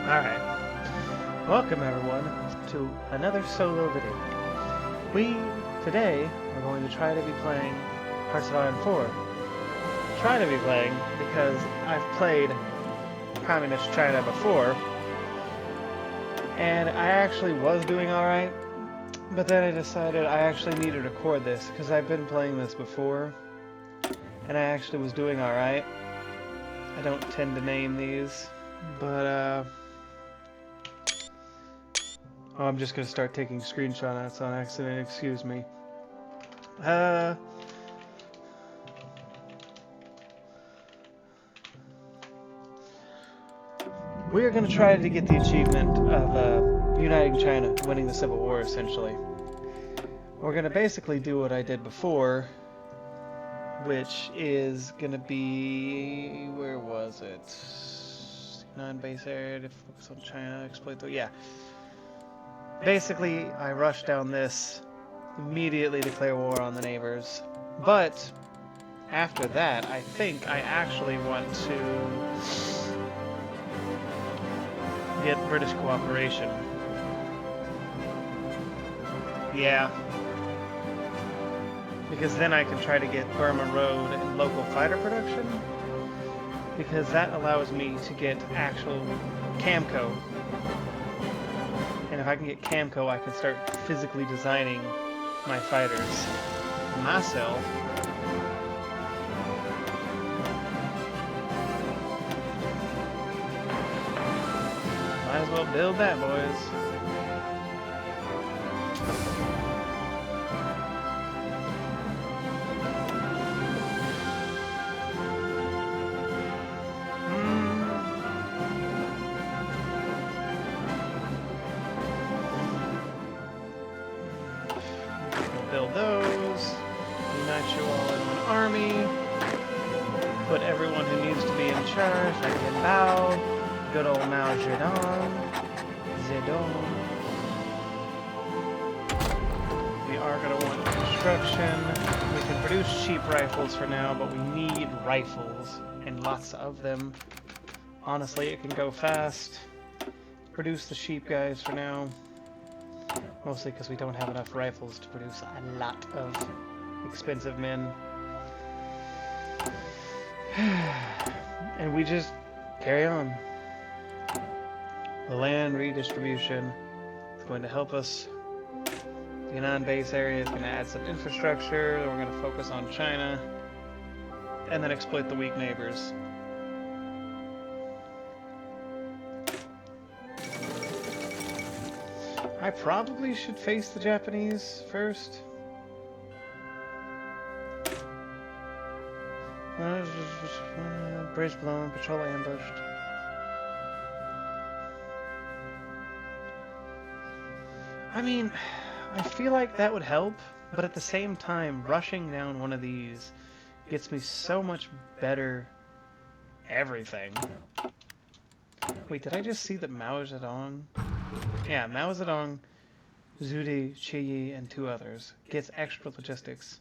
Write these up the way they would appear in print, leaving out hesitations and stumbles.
Alright, welcome everyone to another solo video. Today, are going to try to be playing Hearts of Iron 4. Try to be playing because I've played Communist China before, and I actually was doing alright, but then I decided I actually need to record this because I've been playing this before, and I actually was doing alright. I don't tend to name these, but oh, I'm just gonna start taking screenshots on accident, excuse me. We're gonna try to get the achievement of uniting China, winning the Civil War, essentially. We're gonna basically do what I did before, which is gonna be... where was it? Non-base area to focus on China, exploit the... yeah. Basically, I rush down this, immediately declare war on the neighbors, but after that, I think I actually want to get British cooperation. Yeah. Because then I can try to get Burma Road and local fighter production, because that allows me to get actual Camco. And if I can get Camco, I can start physically designing my fighters myself. Might as well build that, boys. Build those, unite you all in one army, put everyone who needs to be in charge, like Lin Bao, good old Mao Zedong. We are going to want construction. We can produce cheap rifles for now, but we need rifles, and lots of them. Honestly, it can go fast. Produce the sheep guys for now. Mostly because we don't have enough rifles to produce a lot of expensive men. And we just carry on. The land redistribution is going to help us. The Yunnan base area is going to add some infrastructure. Then we're going to focus on China. And then exploit the weak neighbors. I probably should face the Japanese first. Bridge blown, patrol ambushed. I mean, I feel like that would help, but at the same time, rushing down one of these gets me so much better everything. Wait, did I just see that Mao Zedong? Yeah, Mao Zedong, Zhu Di, Qi Yi, and 2 others gets extra logistics.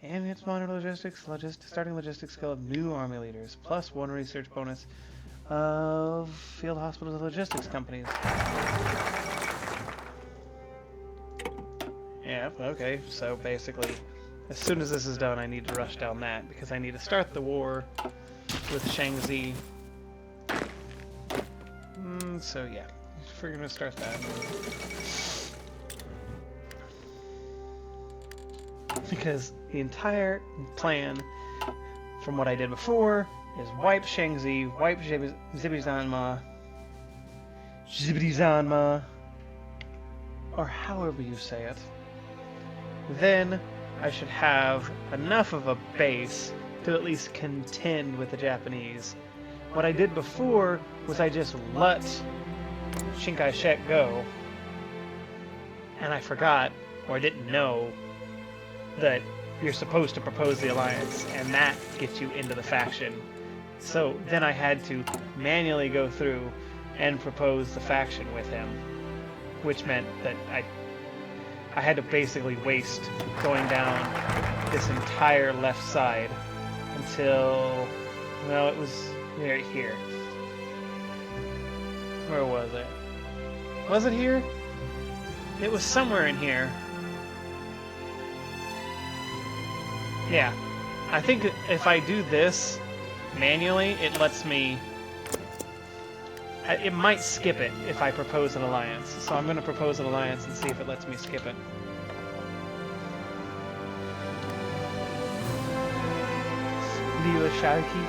And it's modern logistics, starting logistics skill of new army leaders, plus 1 research bonus of field hospitals and logistics companies. Yeah, okay, so basically, as soon as this is done, I need to rush down that, because I need to start the war with Shaanxi. So yeah. We're gonna start that. Because the entire plan from what I did before is wipe Shaanxi, wipe Zibizanma, or however you say it. Then I should have enough of a base to at least contend with the Japanese. What I did before was I just let Chiang Kai-shek go, and I forgot, or didn't know, that you're supposed to propose the alliance, and that gets you into the faction. So then I had to manually go through and propose the faction with him, which meant that I had to basically waste going down this entire left side until, well, it was right here. Where was it? Was it here? It was somewhere in here. Yeah. I think if I do this manually, it lets me... It might skip it if I propose an alliance. So I'm going to propose an alliance and see if it lets me skip it. Lila Sharky.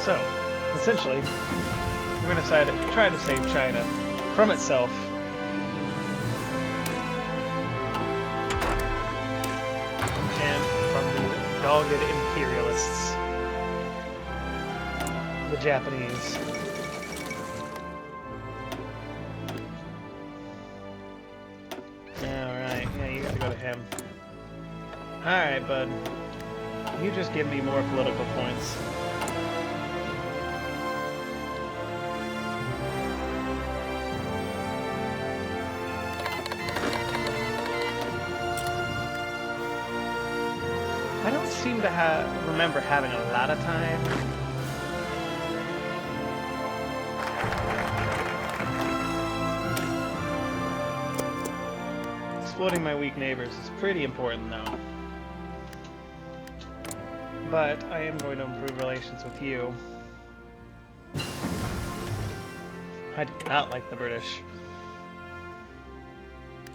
So, essentially, we're going to try to save China from itself. And from the dogged imperialists. The Japanese. Alright, yeah, you gotta go to him. Alright, bud. You just give me more political points. I don't seem to remember having a lot of time. Exploiting my weak neighbors is pretty important, though. But I am going to improve relations with you. I do not like the British.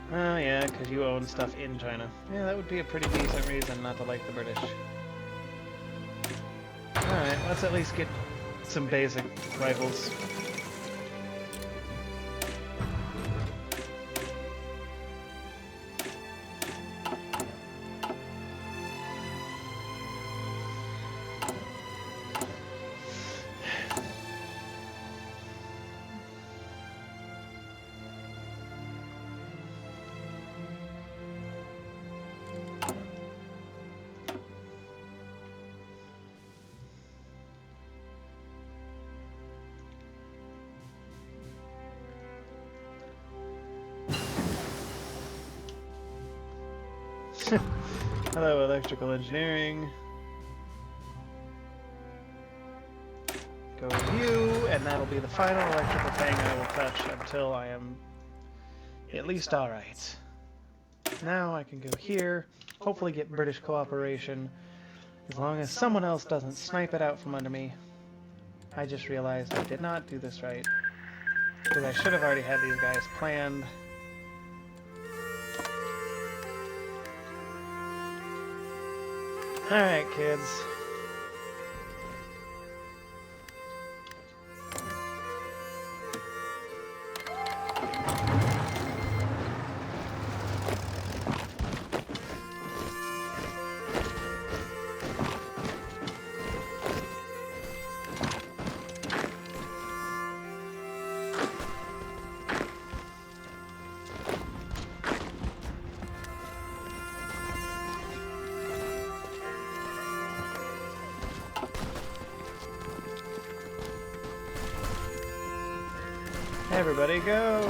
Oh yeah, because you own stuff in China. Yeah, that would be a pretty decent reason not to like the British. Alright, let's at least get some basic rifles. Hello, electrical engineering. Go with you, and that'll be the final electrical thing I will touch until I am at least alright. Now I can go here, hopefully get British cooperation, as long as someone else doesn't snipe it out from under me. I just realized I did not do this right, because I should have already had these guys planned. Alright, kids. Everybody go!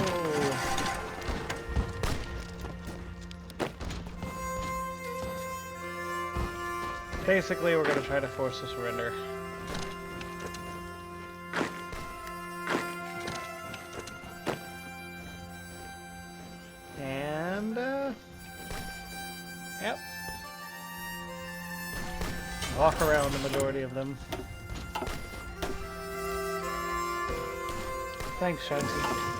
Basically, we're going to try to force a surrender. And, yep. Walk around the majority of them. Thanks, Shanti.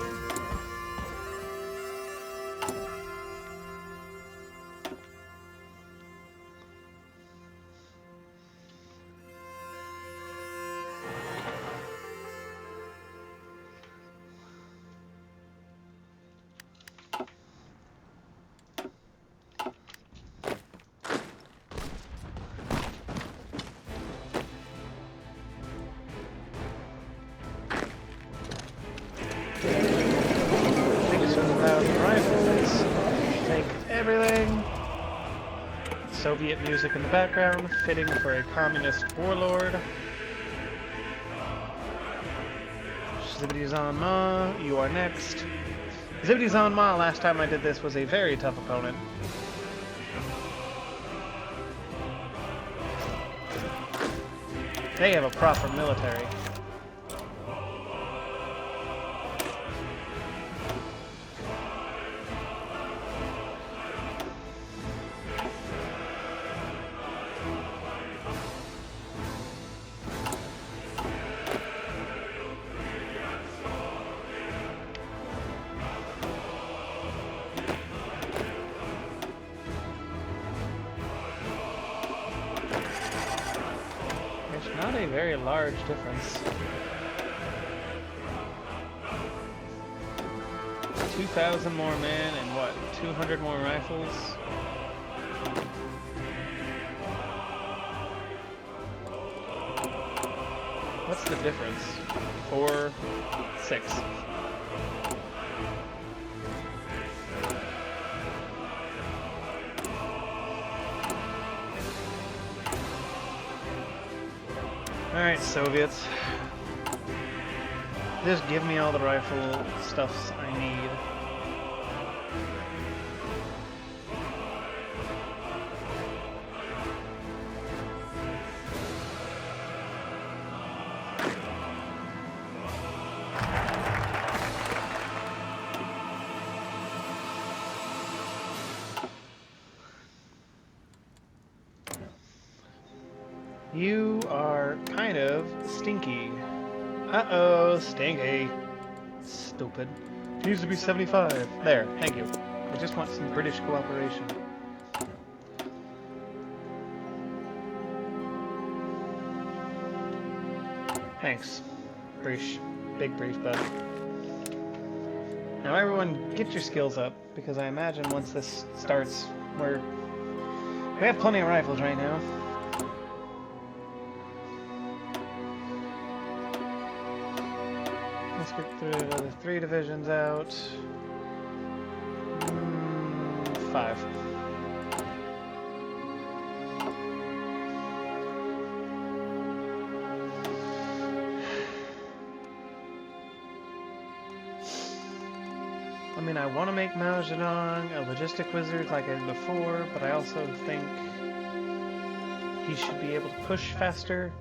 Rifles, take everything. Soviet music in the background, fitting for a communist warlord. Zibbity Zanma, you are next. Zibbity Zanma, last time I did this, was a very tough opponent. They have a proper military. Not a very large difference. 2,000 more men and what, 200 more rifles? What's the difference? 4, 6. Alright, Soviets. Just give me all the rifle stuffs I need. You are kind of stinky. Uh-oh, stinky. Stupid. Needs to be 75. There, thank you. I just want some British cooperation. Thanks. Big brief, bud. Now everyone, get your skills up, because I imagine once this starts, we have plenty of rifles right now. Let's get through another 3 divisions out. 5. I mean, I want to make Mao Zedong a logistic wizard like I did before, but I also think he should be able to push faster.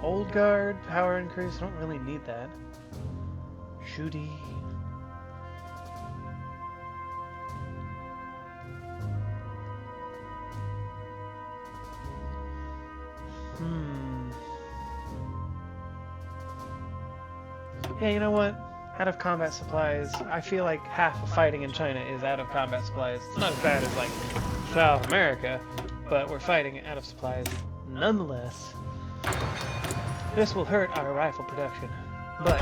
Old Guard, power increase, I don't really need that. Judy. Yeah, you know what? Out of combat supplies, I feel like half of fighting in China is out of combat supplies. It's not as bad as, like, South America, but we're fighting out of supplies nonetheless. This will hurt our rifle production, but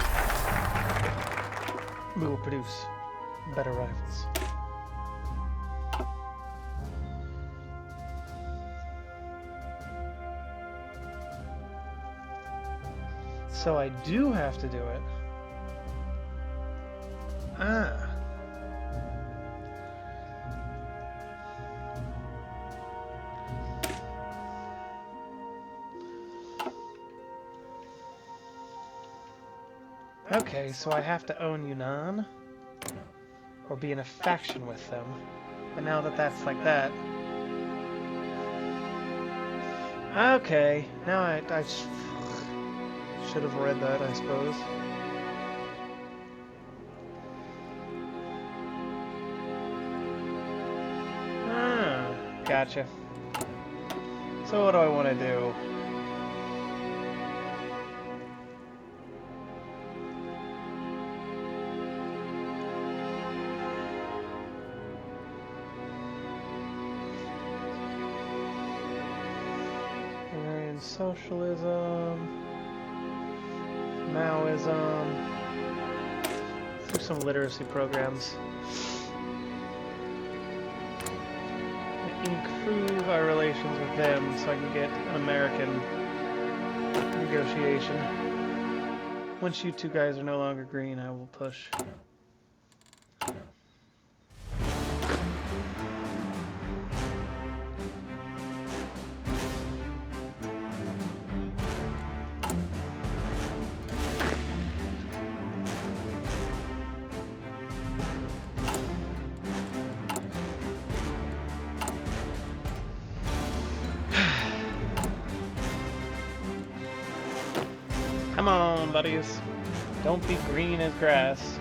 we will produce better rifles. So I do have to do it. Ah. Okay, so I have to own Yunnan, or be in a faction with them. And now that that's like that... Okay, now I should have read that, I suppose. Ah, gotcha. So what do I want to do? Socialism, Maoism, through some literacy programs. Improve our relations with them so I can get an American negotiation. Once you two guys are no longer green, I will push. on, buddies. Don't be green as grass.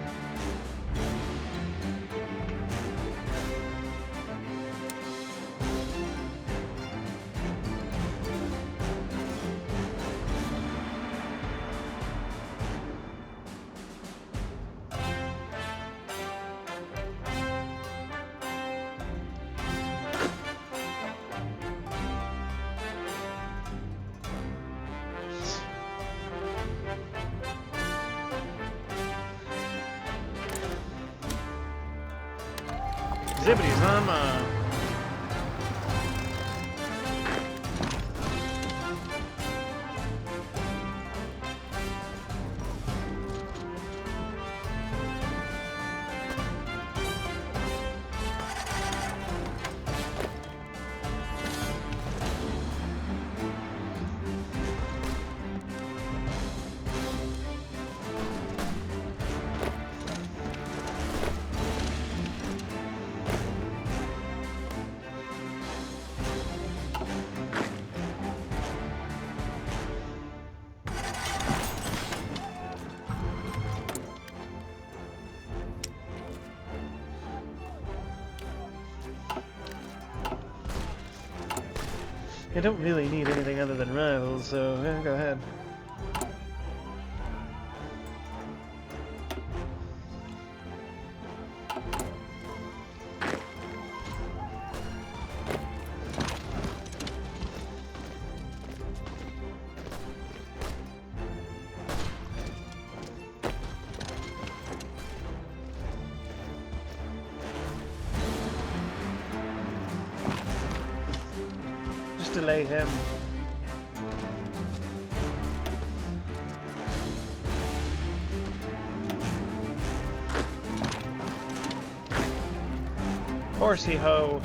Zippity Zama. I don't really need anything other than rivals, so yeah, go ahead. Delay him. Horsey ho.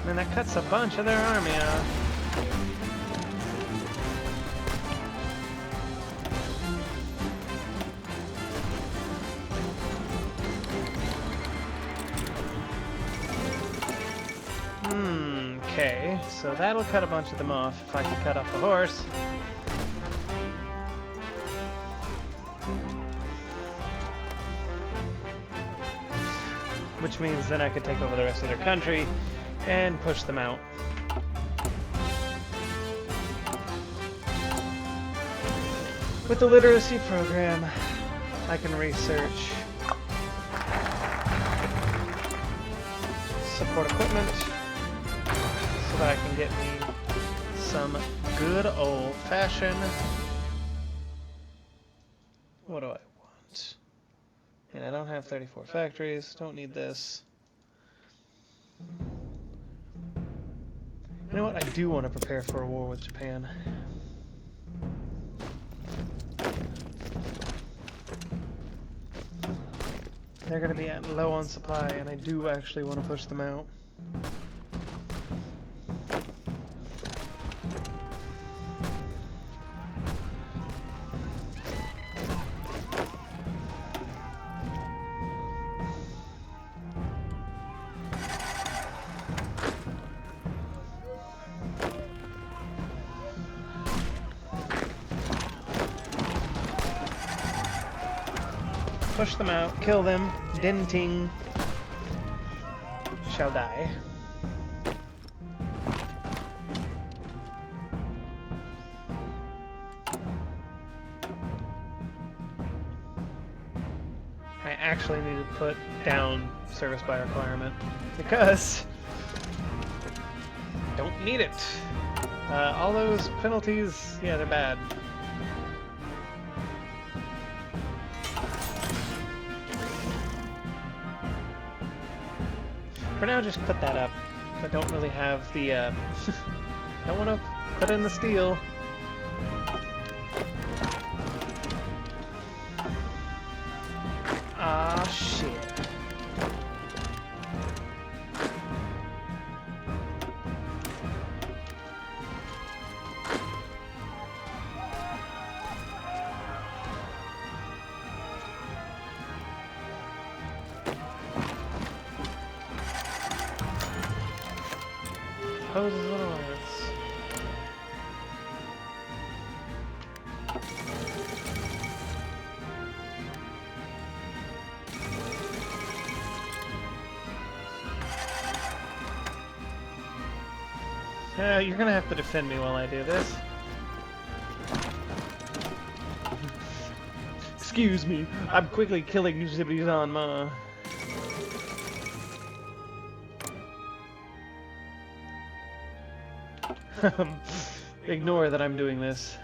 Man, that cuts a bunch of their army off. Okay, so that'll cut a bunch of them off if I can cut off the horse. Which means then I could take over the rest of their country and push them out. With the literacy program, I can research support equipment, so that I can get me some good old-fashioned... What do I want? And I don't have 34 factories, don't need this. You know what? I do want to prepare for a war with Japan. They're going to be low on supply, and I do actually want to push them out. Push them out, kill them, Dinting shall die. I actually need to put down service by requirement because don't need it. All those penalties, yeah, they're bad. For now, just put that up. I don't really have the, don't want to put in the steel. Ah, shit. opposes little arts. You're gonna have to defend me while I do this. Excuse me, I'm quickly killing Zippy-Zanma. Ignore that I'm doing this.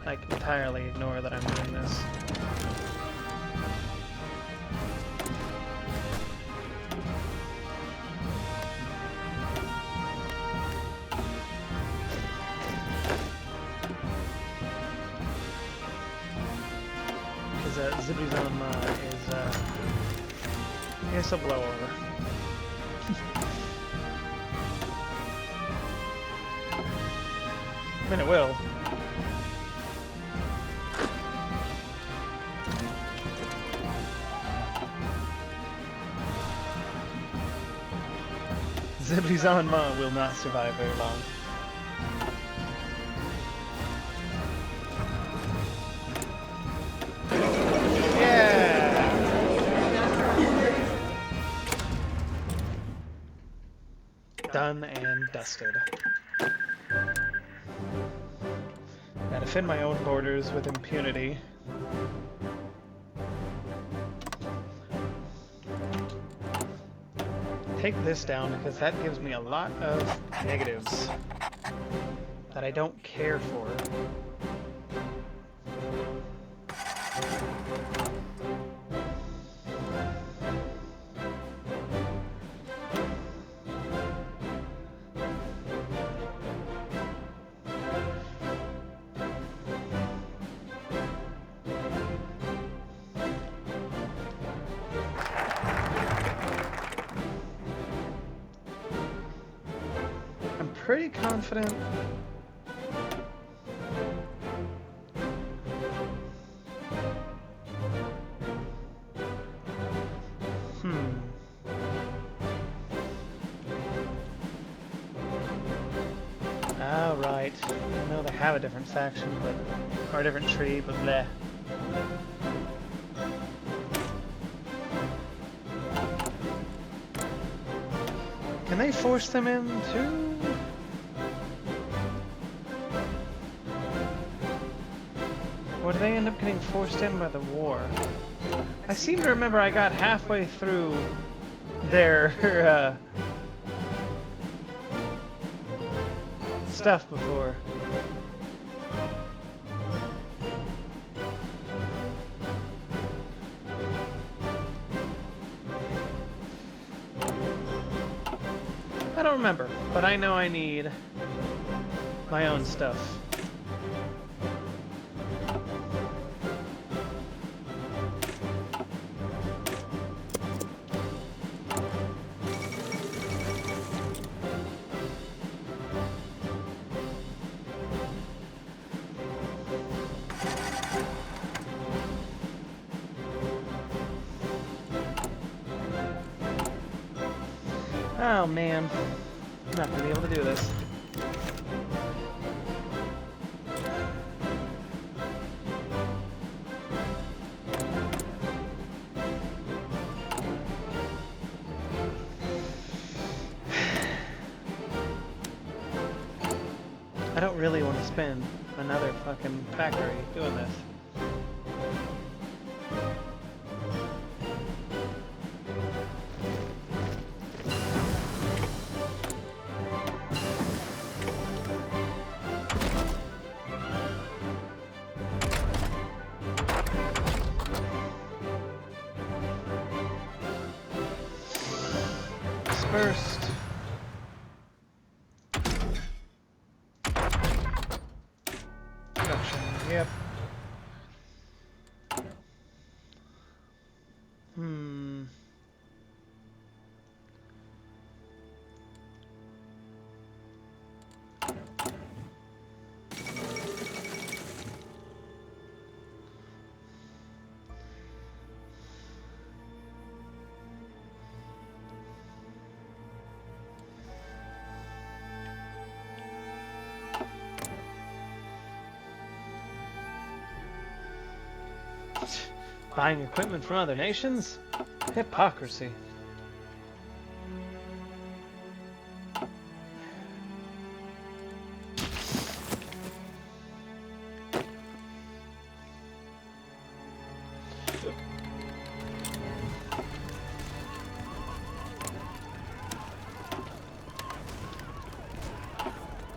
Like, entirely ignore that I'm doing this. Because Zippy-Zanma is a blowover. I mean, it will. Zippy-Zanma will not survive very long. Done and dusted. Now defend my own borders with impunity. Take this down because that gives me a lot of negatives that I don't care for. Pretty confident. Oh, right. I know they have a different faction, or a different tree, but bleh. Can they force them in too? Or do they end up getting forced in by the war? I seem to remember I got halfway through their stuff before. I don't remember, but I know I need my own stuff. Oh man, I'm not gonna be able to do this. I don't really want to spend another fucking factory doing this. First. Production, yep. Buying equipment from other nations? Hypocrisy.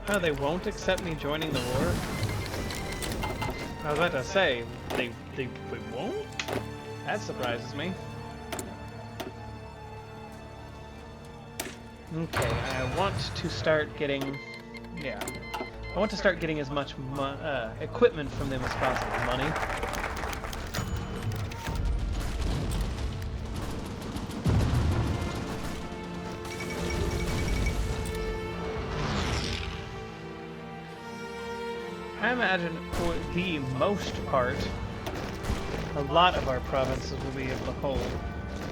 Oh, they won't accept me joining the war? I was about to say, they won't? That surprises me. Okay, I want to start getting... yeah. I want to start getting as much equipment from them as possible. Money. I imagine for the most part, a lot of our provinces will be able to hold.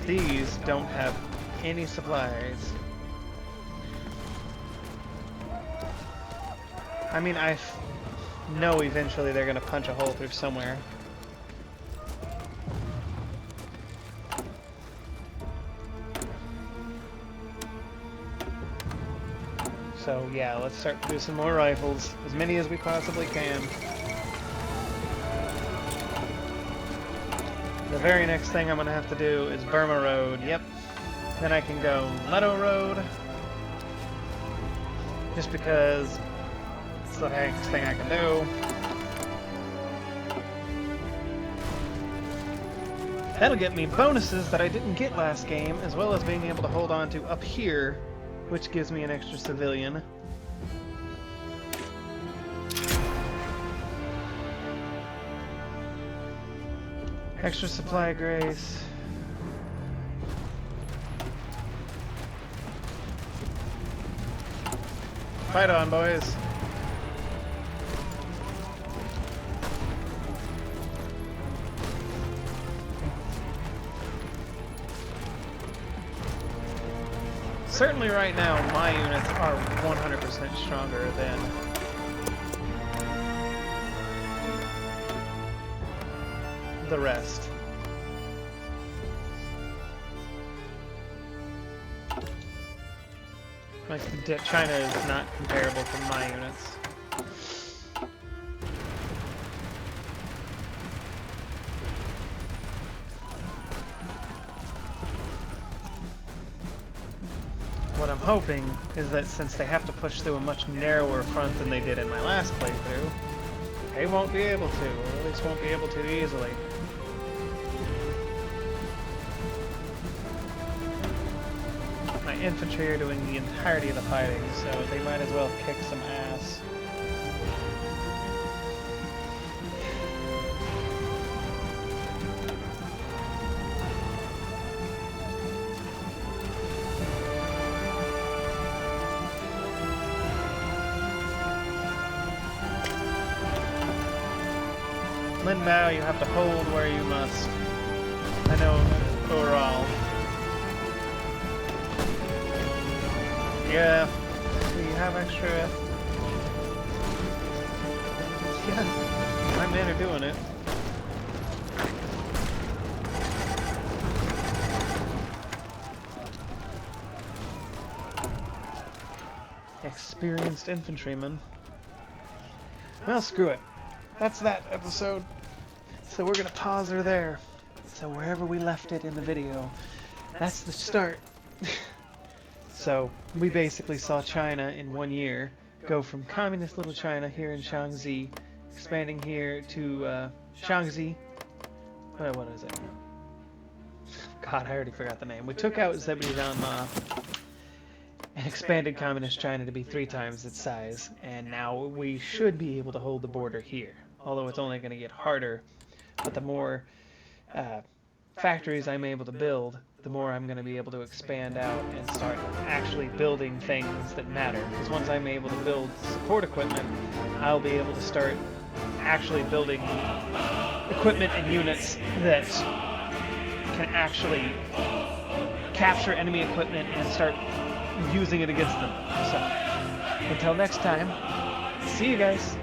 These don't have any supplies. I mean, I know eventually they're going to punch a hole through somewhere. So yeah, let's start producing more rifles, as many as we possibly can. The very next thing I'm going to have to do is Burma Road, yep. Then I can go Leto Road, just because it's the next thing I can do. That'll get me bonuses that I didn't get last game, as well as being able to hold on to up here, which gives me an extra civilian. Extra supply grace. Fight on, boys. Certainly right now, my units are 100% stronger than the rest. Like, China is not comparable to my units. What I'm hoping is that since they have to push through a much narrower front than they did in my last playthrough, they won't be able to, or at least won't be able to easily. My infantry are doing the entirety of the fighting, so they might as well kick some ass. Lin Bao, you have to hold where you must. I know, overall. Yeah, we have extra... yeah, my men are doing it. Experienced infantrymen. Well, screw it. That's that episode. So we're gonna pause her there. So wherever we left it in the video, that's the start. So we basically saw China in 1 year go from communist little China here in Shaanxi, expanding here to Shaanxi. What is it? God, I already forgot the name. We took out Zebedianma and expanded communist China to be 3 times its size, and now we should be able to hold the border here. Although it's only going to get harder, but the more factories I'm able to build, the more I'm going to be able to expand out and start actually building things that matter. Because once I'm able to build support equipment, I'll be able to start actually building equipment and units that can actually capture enemy equipment and start using it against them. So, until next time, see you guys.